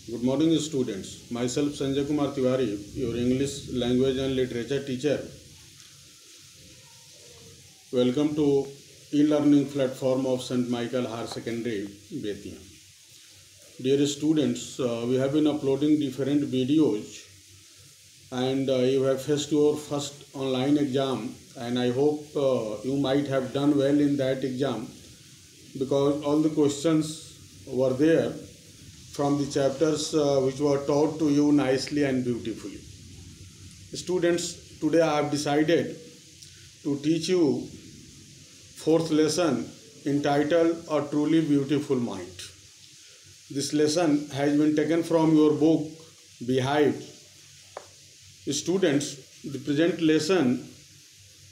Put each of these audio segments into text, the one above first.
Good morning, students. Myself Sanjay Kumar Tiwari, your English language and literature teacher. Welcome to e-learning platform of St. Michael Higher Secondary, Bettiam. Dear students, we have been uploading different videos, and you have faced your first online exam, and I hope you might have done well in that exam because all the questions were there from the chapters which were taught to you nicely and beautifully. Students, today I have decided to teach you fourth lesson entitled A Truly Beautiful Mind. This lesson has been taken from your book Beehive. Students, the present lesson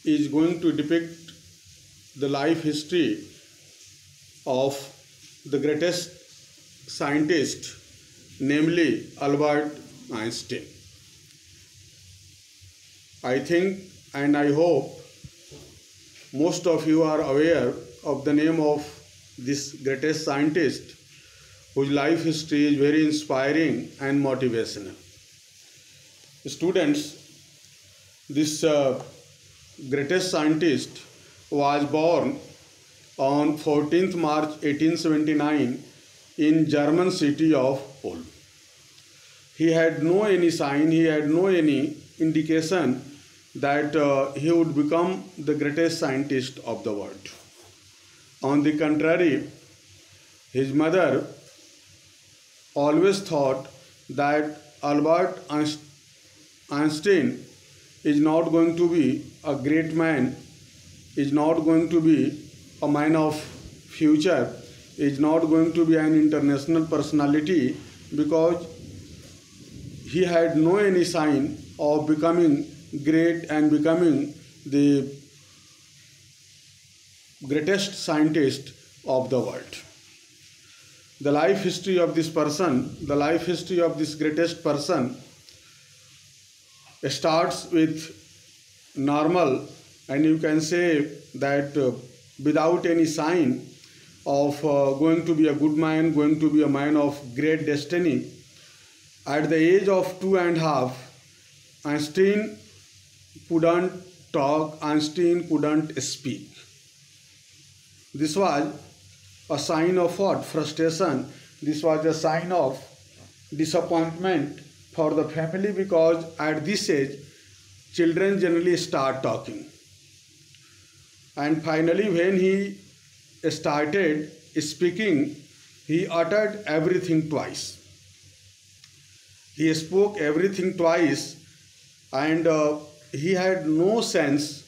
is going to depict the life history of the greatest scientist, namely Albert Einstein. I think and I hope most of you are aware of the name of this greatest scientist whose life history is very inspiring and motivational. Students, this greatest scientist was born on 14th March 1879 in German city of Ulm. He had no any sign, he had no any indication that he would become the greatest scientist of the world. On the contrary, his mother always thought that Albert Einstein is not going to be a great man, is not going to be a man of future, is not going to be an international personality because he had no any sign of becoming great and becoming the greatest scientist of the world. The life history of this person, the life history of this greatest person starts with normal, and you can say that without any sign of going to be a good man, going to be a man of great destiny. At the age of 2.5, Einstein couldn't talk, Einstein couldn't speak. This was a sign of what? Frustration. This was a sign of disappointment for the family because at this age, children generally start talking. And finally, when he started speaking, he uttered everything twice. He spoke everything twice, and he had no sense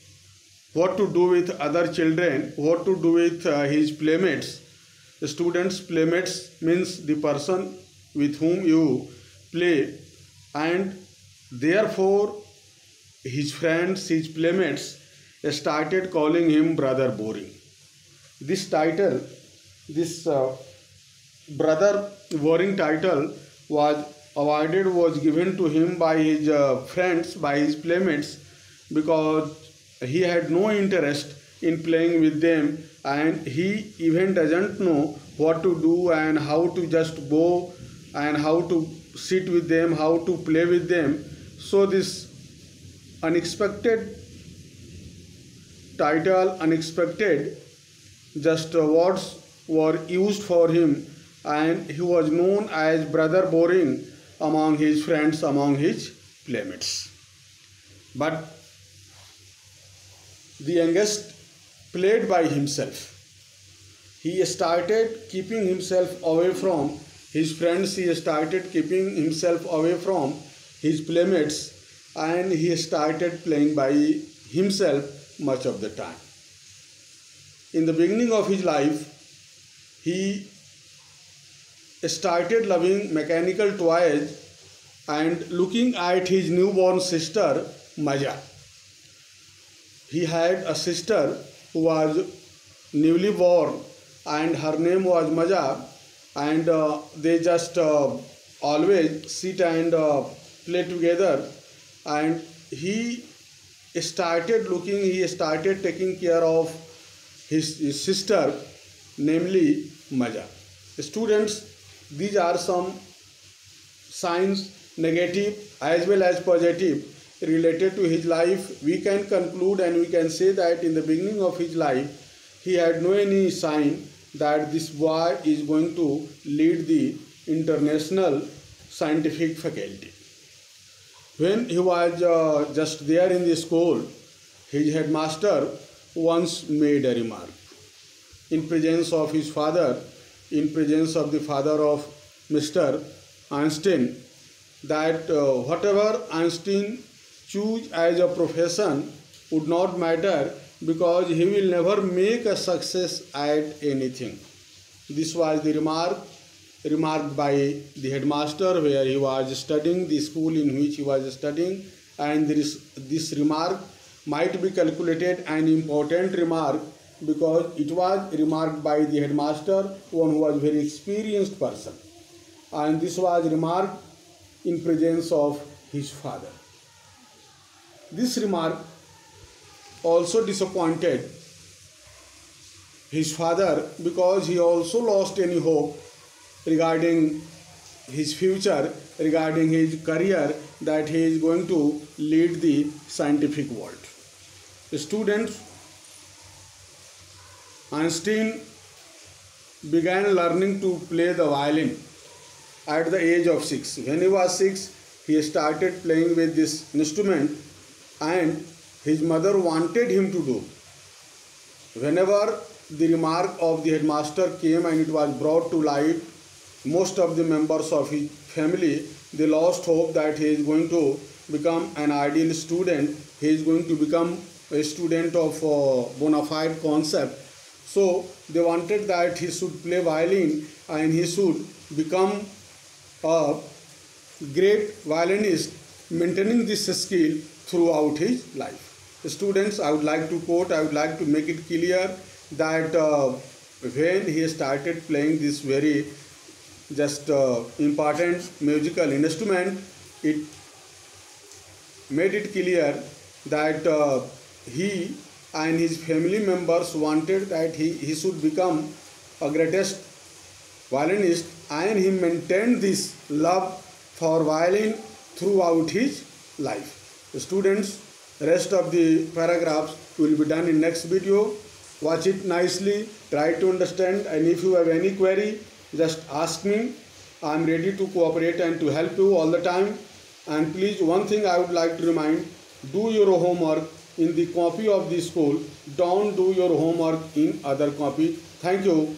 what to do with other children, what to do with his playmates. The students' playmates means the person with whom you play, and therefore his friends, his playmates started calling him Brother Boring. This title, this Brother Boring title was given to him by his friends, by his playmates, because he had no interest in playing with them and he even doesn't know what to do and how to just go and how to sit with them, how to play with them. So this unexpected title, unexpected just words were used for him, and he was known as Brother Boring among his friends, among his playmates. But the youngest played by himself. He started keeping himself away from his friends, he started keeping himself away from his playmates, and he started playing by himself much of the time. In the beginning of his life, he started loving mechanical toys and looking at his newborn sister, Maja. He had a sister who was newly born and her name was Maja, and they just always sit and play together, and he started taking care of his sister, namely Maja. Students, these are some signs, negative as well as positive, related to his life, we can conclude and we can say that in the beginning of his life, he had no any sign that this boy is going to lead the international scientific faculty. When he was just there in the school, his headmaster once made a remark in presence of his father, in presence of the father of Mr. Einstein, that whatever Einstein choose as a profession would not matter because he will never make a success at anything. This was the remarked by the headmaster where he was studying, the school in which he was studying, and this remark might be calculated an important remark because it was remarked by the headmaster, one who was a very experienced person, and this was remarked in presence of his father. This remark also disappointed his father because he also lost any hope regarding his future, regarding his career, that he is going to lead the scientific world. The students, Einstein began learning to play the violin at the age of 6. When he was 6, he started playing with this instrument, and his mother wanted him to do. Whenever the remark of the headmaster came and it was brought to light, most of the members of his family, they lost hope that he is going to become an ideal student, he is going to become a student of bona fide concept. So they wanted that he should play violin and he should become a great violinist, maintaining this skill throughout his life. Students, I would like to quote, I would like to make it clear that when he started playing this very important musical instrument, it made it clear that he and his family members wanted that he should become a greatest violinist, and he maintained this love for violin throughout his life. The students, rest of the paragraphs will be done in next video. Watch it nicely, try to understand, and if you have any query, just ask me. I am ready to cooperate and to help you all the time. And please, one thing I would like to remind, do your homework in the copy of the school. Don't do your homework in other copy. Thank you.